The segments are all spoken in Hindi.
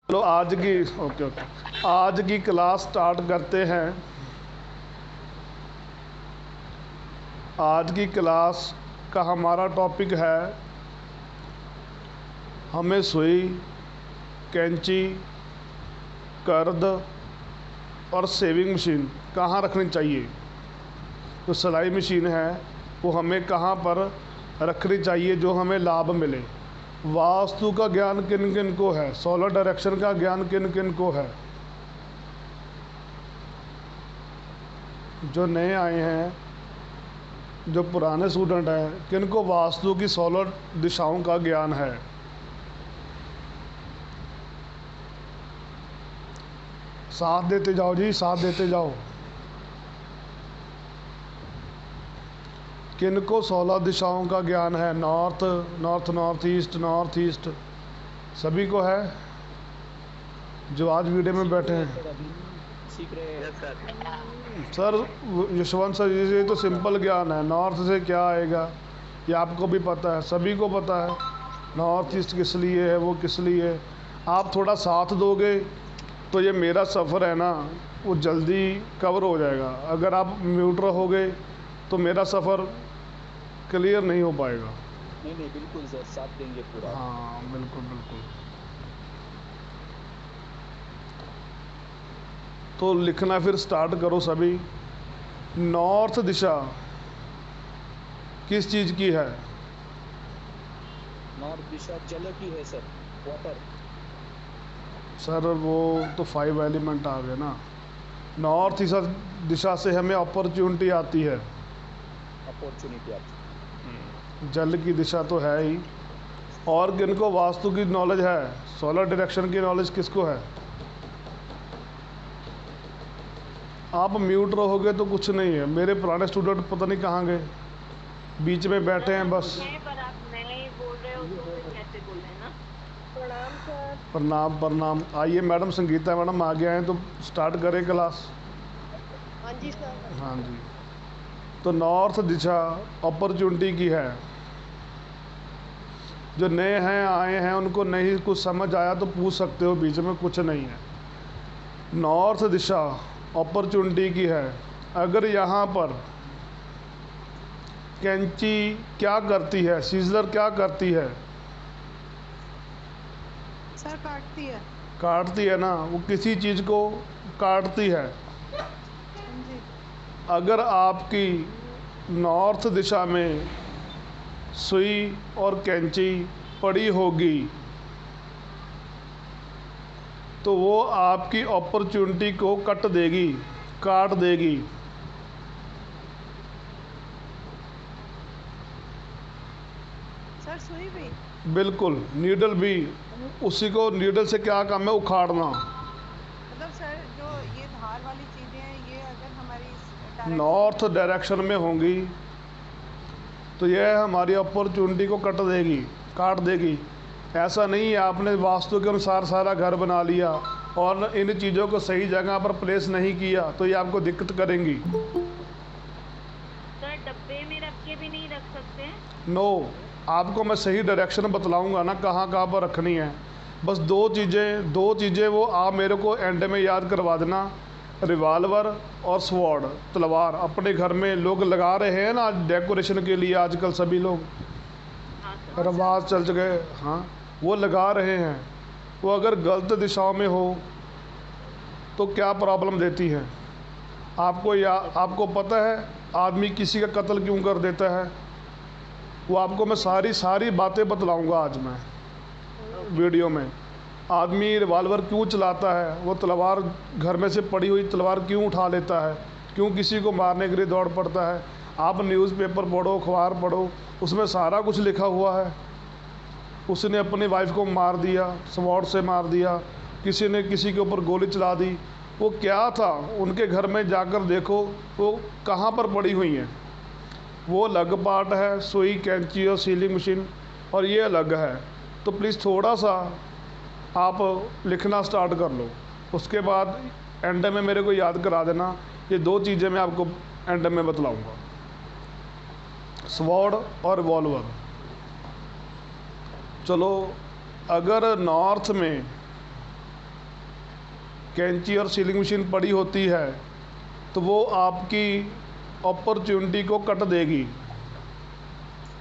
चलो ओके ओके, आज की क्लास स्टार्ट करते हैं। आज की क्लास का हमारा टॉपिक है, हमें सुई, कैंची, कर्द और सेविंग मशीन कहाँ रखनी चाहिए। तो सिलाई मशीन है वो हमें कहाँ पर रखनी चाहिए जो हमें लाभ मिले। वास्तु का ज्ञान किन किन को है, सोलर डायरेक्शन का ज्ञान किन किन को है। जो नए आए हैं, जो पुराने स्टूडेंट हैं, किन को वास्तु की सोलर दिशाओं का ज्ञान है। साथ देते जाओ जी, साथ देते जाओ। किन को 16 दिशाओं का ज्ञान है। नॉर्थ, नॉर्थ ईस्ट सभी को है जो आज वीडियो में बैठे हैं। सीख रहे हैं सर यशवंत सर, ये तो सिंपल ज्ञान है। नॉर्थ से क्या आएगा ये आपको भी पता है, सभी को पता है। नॉर्थ ईस्ट किस लिए है, वो किस लिए है। आप थोड़ा साथ दोगे तो ये मेरा सफ़र है ना, वो जल्दी कवर हो जाएगा। अगर आप म्यूट रहोगे तो मेरा सफ़र क्लियर नहीं हो पाएगा। नहीं बिल्कुल सर, साथ देंगे पूरा। हाँ बिल्कुल बिल्कुल। तो लिखना फिर स्टार्ट करो सभी। नॉर्थ दिशा किस चीज़ की है। नॉर्थ दिशा जल की है सर, वाटर। सर वो तो 5 एलिमेंट आ गए ना। नॉर्थ दिशा से हमें अपॉर्चुनिटी आती है। अपॉर्चुनिटी आती जल की दिशा तो है ही। और किनको वास्तु की नॉलेज है, सोलर डायरेक्शन की नॉलेज किसको है। आप म्यूट रहोगे तो कुछ नहीं है। मेरे पुराने स्टूडेंट पता नहीं कहाँ गए, बीच में बैठे हैं बस। पर आप नए बोल रहे हो तो फिर कैसे बोल रहे हैं ना। प्रणाम सर। प्रणाम प्रणाम। आइए मैडम, संगीता मैडम आ गए हैं तो स्टार्ट करें क्लास। हाँ जी सर। हाँ जी। तो नॉर्थ दिशा अपॉर्चुनिटी की है। जो नए हैं, आए हैं, उनको नहीं कुछ समझ आया तो पूछ सकते हो, बीच में कुछ नहीं है। नॉर्थ दिशा अपॉर्चुनिटी की है। अगर यहाँ पर कैंची क्या करती है, सीजर क्या करती है। सर काटती है। काटती है ना, वो किसी चीज़ को काटती है। जी। अगर आपकी नॉर्थ दिशा में सुई और कैंची पड़ी होगी तो वो आपकी अपॉर्चुनिटी को कट देगी, काट देगी। सर सुई भी। बिल्कुल, नीडल भी। उसी को, नीडल से क्या काम है, उखाड़ना। मतलब सर जो ये धार वाली चीजें हैं, ये अगर हमारी नॉर्थ डायरेक्शन में होंगी तो यह हमारी अपॉर्चुनिटी को कट देगी, काट देगी। ऐसा नहीं है आपने वास्तु के अनुसार सारा घर बना लिया और इन चीज़ों को सही जगह पर प्लेस नहीं किया तो ये आपको दिक्कत करेंगी। सर डब्बे में रख के भी नहीं रख सकते। नो, आपको मैं सही डायरेक्शन बतलाऊंगा ना कहाँ कहाँ पर रखनी है। बस दो चीज़ें वो आप मेरे को एंड में याद करवा देना। रिवाल्वर और स्वॉर्ड, तलवार। अपने घर में लोग लगा रहे हैं ना डेकोरेशन के लिए, आजकल सभी लोग रवाज चल गए। हाँ, वो लगा रहे हैं। वो अगर गलत दिशाओं में हो तो क्या प्रॉब्लम देती है आपको पता है आदमी किसी का कत्ल क्यों कर देता है। वो आपको मैं सारी बातें बतलाऊंगा आज मैं वीडियो में। आदमी रिवाल्वर क्यों चलाता है, वो तलवार घर में से पड़ी हुई तलवार क्यों उठा लेता है, क्यों किसी को मारने के लिए दौड़ पड़ता है। आप न्यूज़पेपर पढ़ो, अखबार पढ़ो, उसमें सारा कुछ लिखा हुआ है। उसने अपनी वाइफ को मार दिया, स्वॉर्ड से मार दिया, किसी ने किसी के ऊपर गोली चला दी। वो क्या था, उनके घर में जाकर देखो वो कहाँ पर पड़ी हुई हैं। वो अलग पार्ट है, सुई, कैंची और सीलिंग मशीन, और ये अलग है। तो प्लीज़ थोड़ा सा आप लिखना स्टार्ट कर लो। उसके बाद एंड में मेरे को याद करा देना। ये दो चीज़ें मैं आपको एंड में बतलाऊंगा, स्वॉर्ड और रिवॉल्वर। चलो, अगर नॉर्थ में कैंची और सीलिंग मशीन पड़ी होती है तो वो आपकी अपॉर्चुनिटी को कट देगी।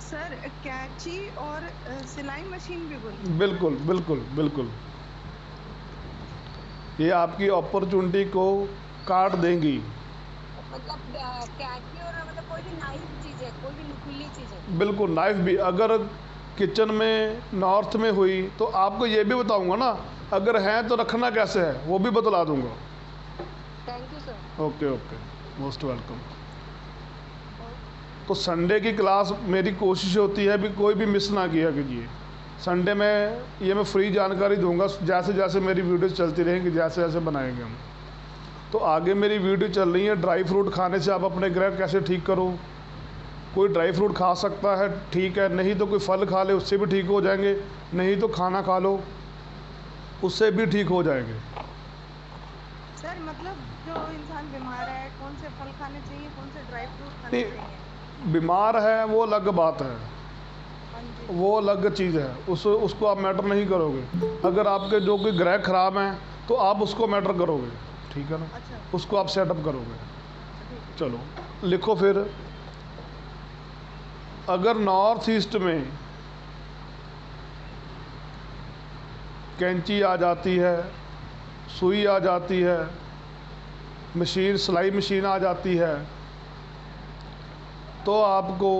सर कैंची और सिलाई मशीन भी बोली। बिल्कुल बिल्कुल बिल्कुल, ये आपकी अपॉर्चुनिटी को काट देंगी। मतलब कैंची और मतलब कोई भी नाइफ चीज है, कोई भी नुकीली चीज है। बिल्कुल, नाइफ भी अगर किचन में नॉर्थ में हुई तो आपको ये भी बताऊंगा ना, अगर है तो रखना कैसे है वो भी बतला दूंगा। Thank you sir. Okay okay, most welcome. तो संडे की क्लास मेरी कोशिश होती है भी कोई भी मिस ना किया कीजिए। संडे में ये मैं फ्री जानकारी दूंगा, जैसे जैसे मेरी वीडियोस चलती रहेंगी, जैसे जैसे बनाएंगे हम। तो आगे मेरी वीडियो चल रही है ड्राई फ्रूट खाने से आप अपने ग्रह कैसे ठीक करो। कोई ड्राई फ्रूट खा सकता है, ठीक है, नहीं तो कोई फल खा ले, उससे भी ठीक हो जाएंगे, नहीं तो खाना खा लो, उससे भी ठीक हो जाएंगे। सर मतलब जो इंसान बीमार है कौन से फल खाने चाहिए, कौन से ड्राई फ्रूट खाने नहीं, चाहिए? बीमार है वो अलग बात है, हाँ जी। वो अलग चीज़ है, उसको आप मैटर नहीं करोगे। अगर आपके जो कोई ग्रह खराब हैं तो आप उसको मैटर करोगे, ठीक है ना, अच्छा उसको आप सेटअप करोगे। ठीक है। चलो लिखो फिर, अगर नॉर्थ ईस्ट में कैंची आ जाती है, सुई आ जाती है, मशीन सिलाई मशीन आ जाती है, तो आपको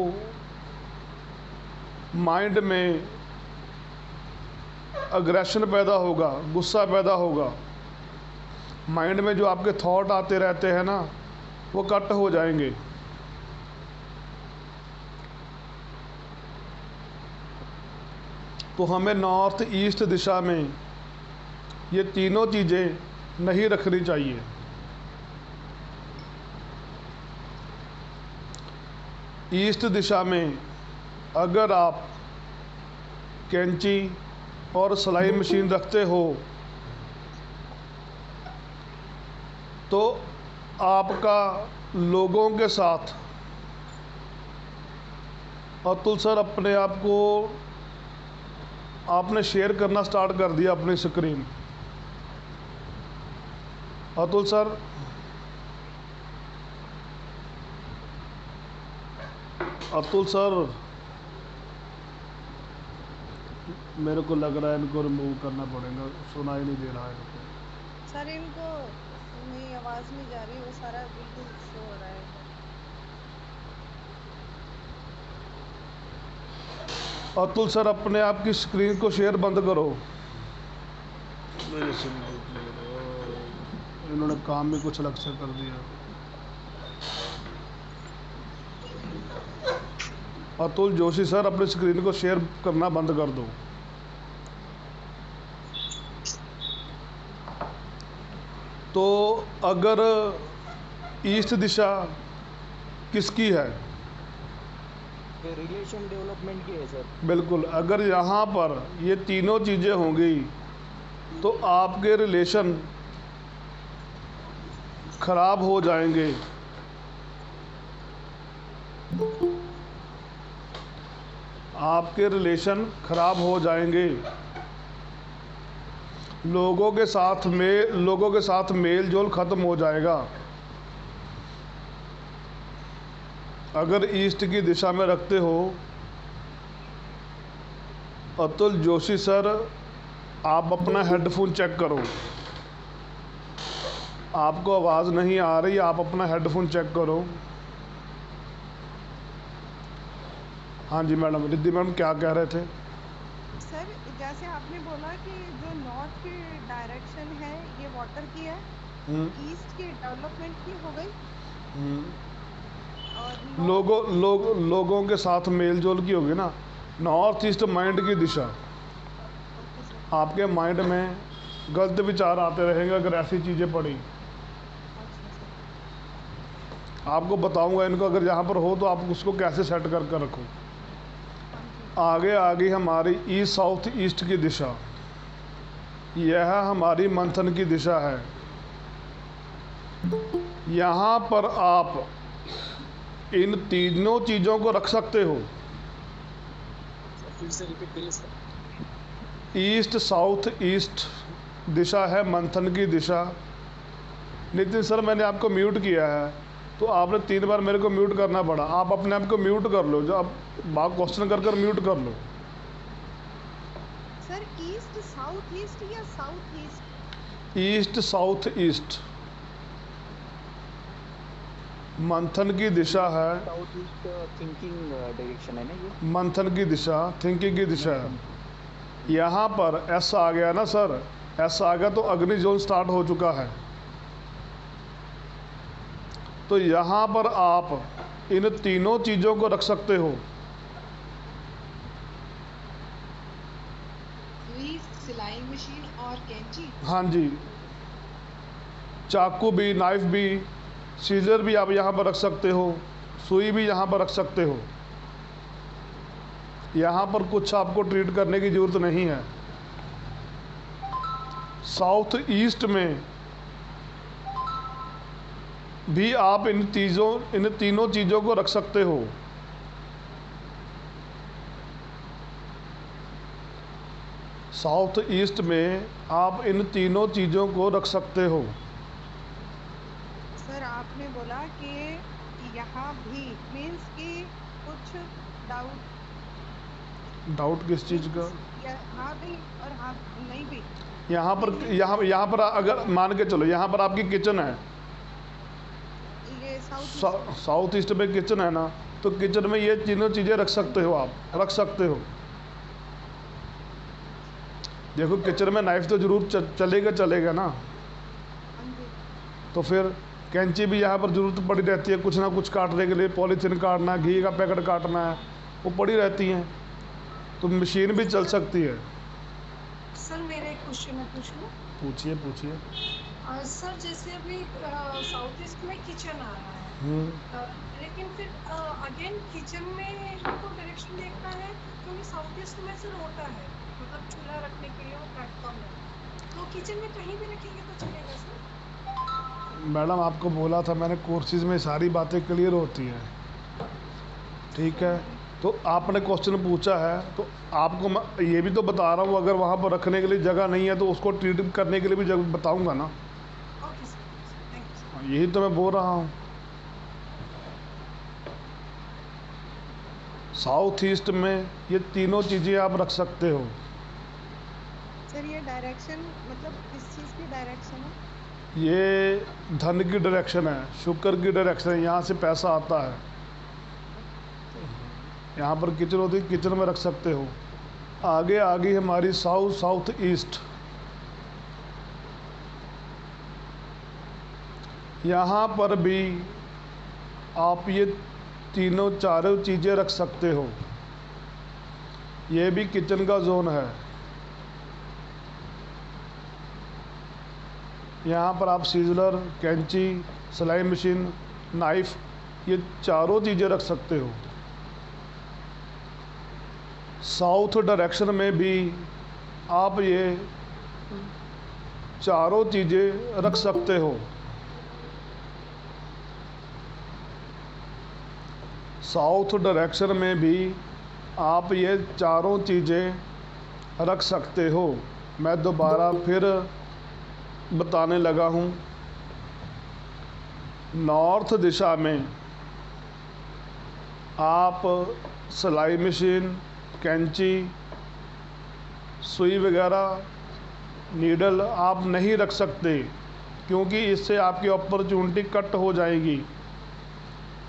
माइंड में अग्रेशन पैदा होगा, गुस्सा पैदा होगा। माइंड में जो आपके थॉट आते रहते हैं ना वो कट हो जाएंगे। तो हमें नॉर्थ ईस्ट दिशा में ये तीनों चीज़ें नहीं रखनी चाहिए। ईस्ट दिशा में अगर आप कैंची और सिलाई मशीन रखते हो तो आपका लोगों के साथ, अतुल सर अपने आप को आपने शेयर करना स्टार्ट कर दिया अपनी screen. Atul sir, Atul sir, मेरे को लग रहा है इनको रिमूव करना पड़ेगा, सुनाई नहीं दे रहा है इनको। सर इनको नहीं, आवाज़ नहीं जा रही, वो सारा बिल्कुल शो हो रहा है। अतुल सर अपने आप की स्क्रीन को शेयर बंद करो। मेरे से इन्होंने काम भी कुछ अलग से कर दिया। अतुल जोशी सर अपनी स्क्रीन को शेयर करना बंद कर दो। तो अगर ईस्ट दिशा किसकी है? रिलेशन डेवलपमेंट की है सर। बिल्कुल, अगर यहाँ पर ये तीनों चीज़ें होंगी तो आपके रिलेशन खराब हो जाएंगे। आपके रिलेशन खराब हो जाएंगे। लोगों के साथ मेल जोल खत्म हो जाएगा। अगर ईस्ट की दिशा में रखते हो, अतुल जोशी सर आप अपना हेडफोन चेक करो, आपको आवाज़ नहीं आ रही, आप अपना हेडफोन चेक करो। हाँ जी मैडम, रिद्धि मैडम क्या कह रहे थे? सर जैसे आपने बोला कि जो नॉर्थ की डायरेक्शन है ये वाटर की है, ईस्ट की डेवलपमेंट की हो गई, और लोगों के साथ मेल जोल की होगी ना। नॉर्थ ईस्ट माइंड की दिशा, ओके सर। आपके माइंड में गलत विचार आते रहेंगे अगर ऐसी चीज़ें पड़ी। अच्छा सर। आपको बताऊंगा इनको, अगर यहाँ पर हो तो आप उसको कैसे सेट कर कर रखो। हाँ जी। आगे आगे हमारी ईस्ट साउथ ईस्ट की दिशा, यह हमारी मंथन की दिशा है। यहाँ पर आप इन तीनों चीज़ों को रख सकते हो, फिर से रिपीट करिए सर। ईस्ट साउथ ईस्ट दिशा है मंथन की दिशा। नितिन सर मैंने आपको म्यूट किया है तो आपने 3 बार मेरे को म्यूट करना पड़ा। आप अपने आप को म्यूट कर लो, जो आप बात क्वेश्चन कर म्यूट कर लो। सर ईस्ट साउथ ईस्ट या south east? East south east. मंथन की दिशा है, साउथ ईस्ट थिंकिंग डायरेक्शन है ना ये? मंथन की दिशा थिंकिंग की दिशा है। यहाँ पर एस आ गया ना सर, एस आ गया तो अग्नि जोन स्टार्ट हो चुका है। तो यहाँ पर आप इन तीनों चीज़ों को रख सकते हो। सुई, सिलाई मशीन और कैंची। हाँ जी, चाकू भी, नाइफ भी, सीजर भी आप यहाँ पर रख सकते हो, सुई भी यहाँ पर रख सकते हो। यहाँ पर कुछ आपको ट्रीट करने की ज़रूरत नहीं है। साउथ ईस्ट में भी आप इन तीनों चीज़ों को रख सकते हो। साउथ ईस्ट में आप इन तीनों चीज़ों को रख सकते हो। सर आपने बोला कि यहाँ भी मीन्स कि कुछ डाउट किस चीज़ का? हाँ भी और हाँ नहीं भी। यहाँ पर अगर मान के चलो, यहाँ पर आपकी किचन है, ये साउथ ईस्ट में किचन है ना, तो किचन में ये तीनों चीज़ें रख सकते हो, आप रख सकते हो। देखो किचन में नाइफ तो जरूर चलेगा ना, तो फिर कैंची भी यहाँ पर ज़रूरत पड़ी रहती है, कुछ ना कुछ काटने के लिए, पॉलीथीन काटना, घी का पैकेट काटना है, वो पड़ी रहती हैं, तो मशीन भी चल सकती है। सर मेरा एक क्वेश्चन है, पूछूं? पूछिए। सर जैसे अभी साउथ ईस्ट में किचन आ रहा है, लेकिन फिर अगेन किचन में हमको डायरेक्शन देखना है, क्योंकि साउथ ईस्ट में सिर्फ होता है, मतलब चूल्हा रखने के लिए वो प्लेटफॉर्म है, तो किचन में कहीं भी रखेंगे तो चलेगा सर? मैडम आपको बोला था मैंने, कोर्सेज में सारी बातें क्लियर होती हैं, ठीक है। तो आपने क्वेश्चन पूछा है तो आपको मैं ये भी तो बता रहा हूँ, अगर वहाँ पर रखने के लिए जगह नहीं है तो उसको ट्रीट करने के लिए भी जगह बताऊँगा ना। Okay sir, thank you sir. यही तो मैं बोल रहा हूँ। साउथ ईस्ट में ये तीनों चीज़ें आप रख सकते हो। सर ये डायरेक्शन मतलब किस चीज़ की डायरेक्शन है? ये धन की डायरेक्शन है, शुक्र की डायरेक्शन है, यहाँ से पैसा आता है। यहाँ पर किचन होती है, किचन में रख सकते हो। आगे हमारी साउथ ईस्ट, यहाँ पर भी आप ये तीनों चारों चीज़ें रख सकते हो। ये भी किचन का जोन है। यहाँ पर आप सीजलर, कैंची, सिलाई मशीन, नाइफ, ये चारों चीज़ें रख सकते हो। साउथ डायरेक्शन में भी आप ये चारों चीज़ें रख सकते हो। साउथ डायरेक्शन में भी आप ये चारों चीज़ें रख सकते हो। मैं दोबारा फिर बताने लगा हूँ। नॉर्थ दिशा में आप सिलाई मशीन, कैंची, सुई वगैरह, नीडल आप नहीं रख सकते, क्योंकि इससे आपकी अपॉर्चुनिटी कट हो जाएगी।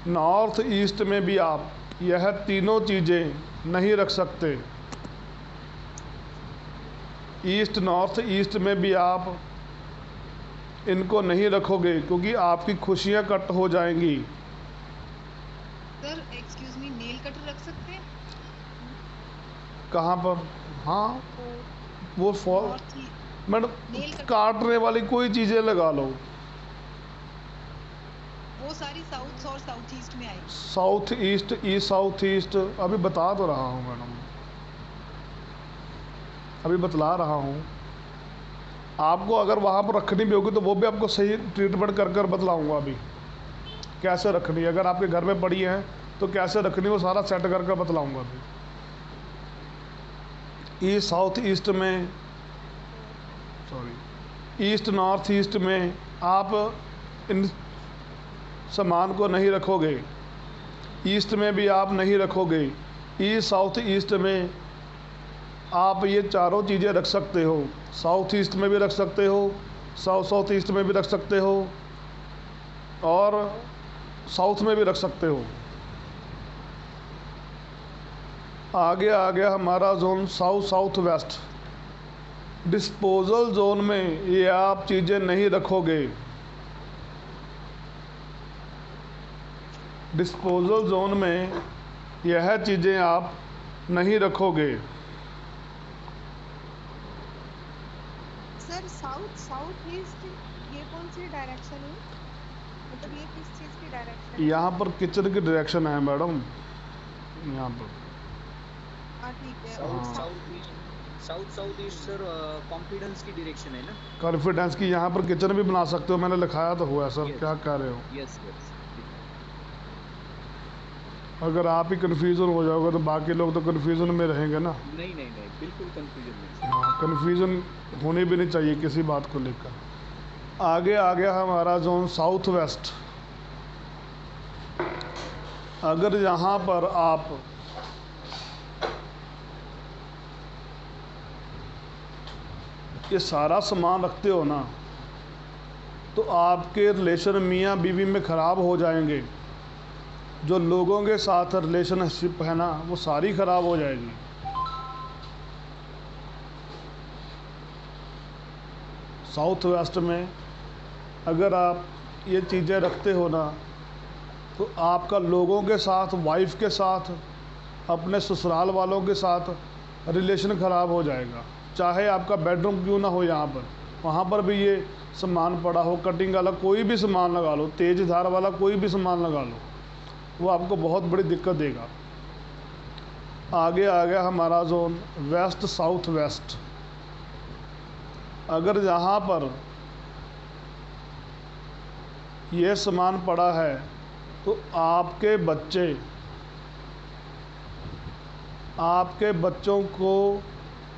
नॉर्थ ईस्ट में भी आप यह तीनों चीज़ें नहीं रख सकते। ईस्ट नॉर्थ ईस्ट में भी आप इनको नहीं रखोगे, क्योंकि आपकी खुशियाँ कट हो जाएंगी। Sir excuse me, nail cutter रख सकते हैं? कहाँ पर? हाँ वो मैडम नेल कटर काटने वाली कोई चीज़ें लगा लो। वो सारी साउथ और साउथ ईस्ट में आएगी। साउथ ईस्ट, साउथ ईस्ट अभी बता तो रहा हूँ मैडम, अभी बतला रहा हूँ आपको। अगर वहाँ पर रखनी भी होगी तो वो भी आपको सही ट्रीटमेंट कर बतलाऊँगा अभी कैसे रखनी है। अगर आपके घर में पड़ी है तो कैसे रखनी, वो सारा सेट कर बतलाऊँगा अभी। ये साउथ ईस्ट में, सॉरी, ईस्ट नॉर्थ ईस्ट में आप इन सामान को नहीं रखोगे, ईस्ट में भी आप नहीं रखोगे, ईस्ट साउथ ईस्ट में आप ये चारों चीज़ें रख सकते हो। साउथ ईस्ट में भी रख सकते हो, साउथ ईस्ट में भी रख सकते हो, और साउथ में भी रख सकते हो। आगे आ गया हमारा zone south west. Disposal zone में ये आप चीज़ें नहीं रखोगे। डिस्पोजल जोन में यह चीज़ें आप नहीं रखोगे। सर साउथ ईस्ट ये कौन सी डायरेक्शन है, मतलब ये किस चीज़ की डायरेक्शन है? यहाँ पर किचन की डायरेक्शन है मैडम, यहाँ पर। हाँ ठीक है। हाँ। साउथ ईस्ट सर कॉन्फिडेंस की डायरेक्शन है ना? कॉन्फिडेंस की, यहाँ पर किचन भी बना सकते हो, मैंने लिखाया तो हुआ है सर। Yes. क्या कह रहे हो? Yes yes. अगर आप ही कन्फ्यूज़न हो जाओगे तो बाकी लोग तो कन्फ्यूज़न में रहेंगे ना। नहीं नहीं नहीं, बिल्कुल कंफ्यूजन नहीं। हाँ, कन्फ्यूज़न होनी भी नहीं चाहिए किसी बात को लेकर। आगे आ गया हमारा जोन साउथ वेस्ट। अगर यहाँ पर आप ये सारा सामान रखते हो ना, तो आपके रिलेशन मियाँ बीवी में ख़राब हो जाएंगे। जो लोगों के साथ रिलेशनशिप है ना, वो सारी ख़राब हो जाएगी। साउथ वेस्ट में अगर आप ये चीज़ें रखते हो ना, तो आपका लोगों के साथ, वाइफ के साथ, अपने ससुराल वालों के साथ रिलेशन ख़राब हो जाएगा। चाहे आपका बेडरूम क्यों ना हो यहाँ पर, वहाँ पर भी ये सामान पड़ा हो, कटिंग वाला कोई भी सामान लगा लो, तेज़ धार वाला कोई भी सामान लगा लो, वो आपको बहुत बड़ी दिक्कत देगा। आगे आ गया हमारा जोन वेस्ट साउथ वेस्ट। अगर यहाँ पर ये सामान पड़ा है तो आपके बच्चों को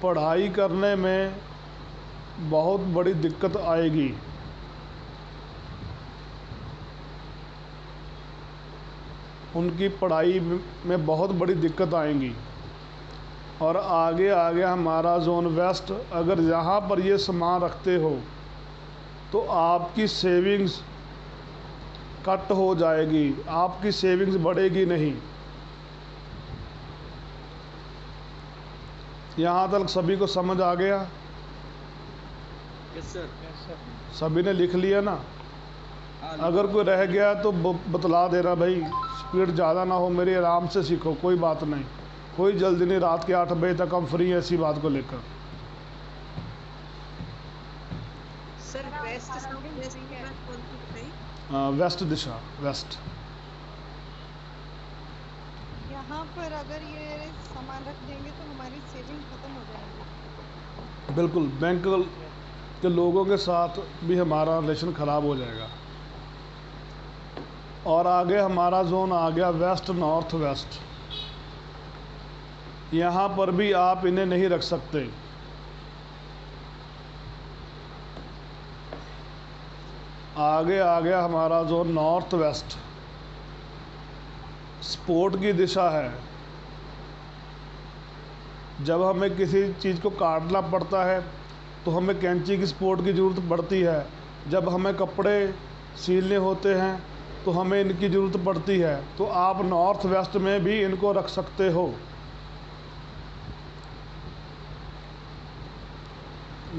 पढ़ाई करने में बहुत बड़ी दिक्कत आएगी। उनकी पढ़ाई में बहुत बड़ी दिक्कत आएंगी। और आगे आ गया हमारा जोन वेस्ट। अगर यहाँ पर ये सामान रखते हो तो आपकी सेविंग्स कट हो जाएगी, आपकी सेविंग्स बढ़ेगी नहीं। यहाँ तक सभी को समझ आ गया? Yes sir. सभी ने लिख लिया ना? अगर कोई रह गया तो बतला देना भाई, स्पीड ज़्यादा ना हो मेरी, आराम से सीखो, कोई बात नहीं, कोई जल्दी नहीं। रात के 8 बजे तक हम फ्री हैं इसी बात को लेकर। सर वेस्ट साउथ वेस्ट के बाद कौन सी बताई? वेस्ट दिशा, वेस्ट। यहाँ पर अगर ये सामान रख देंगे तो हमारी सेविंग खत्म हो जाएगी। बिल्कुल, बैंक के लोगों के साथ भी हमारा रिलेशन ख़राब हो जाएगा। और आगे हमारा जोन आ गया वेस्ट नॉर्थ वेस्ट। यहाँ पर भी आप इन्हें नहीं रख सकते। आगे आ गया हमारा जोन नॉर्थ वेस्ट। स्पोर्ट की दिशा है। जब हमें किसी चीज़ को काटना पड़ता है तो हमें कैंची की सपोर्ट की ज़रूरत पड़ती है। जब हमें कपड़े सीलने होते हैं तो हमें इनकी ज़रूरत पड़ती है। तो आप नॉर्थ वेस्ट में भी इनको रख सकते हो।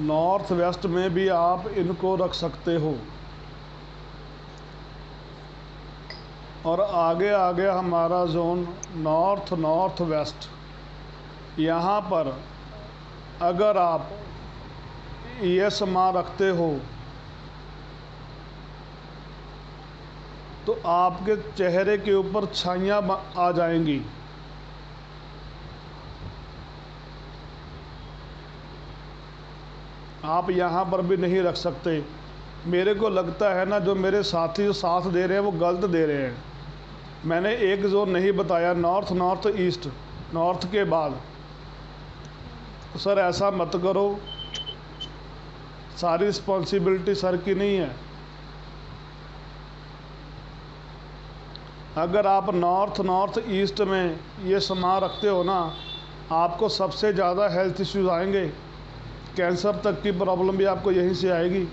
नॉर्थ वेस्ट में भी आप इनको रख सकते हो। और आगे आ गया हमारा जोन नॉर्थ वेस्ट। यहाँ पर अगर आप ये सामान रखते हो तो आपके चेहरे के ऊपर छाइयाँ आ जाएंगी। आप यहाँ पर भी नहीं रख सकते। मेरे को लगता है ना, जो मेरे साथी जो साथ दे रहे हैं वो गलत दे रहे हैं। मैंने एक जोन नहीं बताया, नॉर्थ ईस्ट, नॉर्थ के बाद। तो सर ऐसा मत करो, सारी रिस्पॉन्सिबिलिटी सर की नहीं है। अगर आप नॉर्थ ईस्ट में ये सामान रखते हो ना, आपको सबसे ज़्यादा हेल्थ इश्यूज आएंगे। कैंसर तक की प्रॉब्लम भी आपको यहीं से आएगी।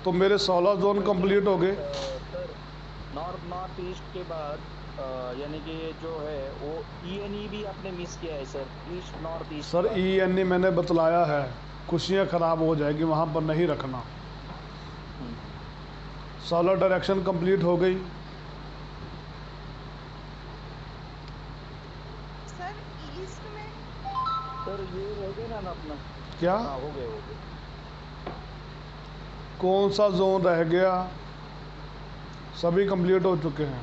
तो मेरे 16 जोन कंप्लीट हो गए। सर नॉर्थ ईस्ट के बाद यानी कि जो है वो ENE भी आपने मिस किया है sir, east north east. Sir ENE मैंने बतलाया है, खुशियाँ ख़राब हो जाएगी, वहाँ पर नहीं रखना। 16 डायरेक्शन कंप्लीट हो गई। सर ईस्ट में सर ये रह गए ना अपना। क्या? हाँ हो गए। कौन सा जोन रह गया? सभी कंप्लीट हो चुके हैं।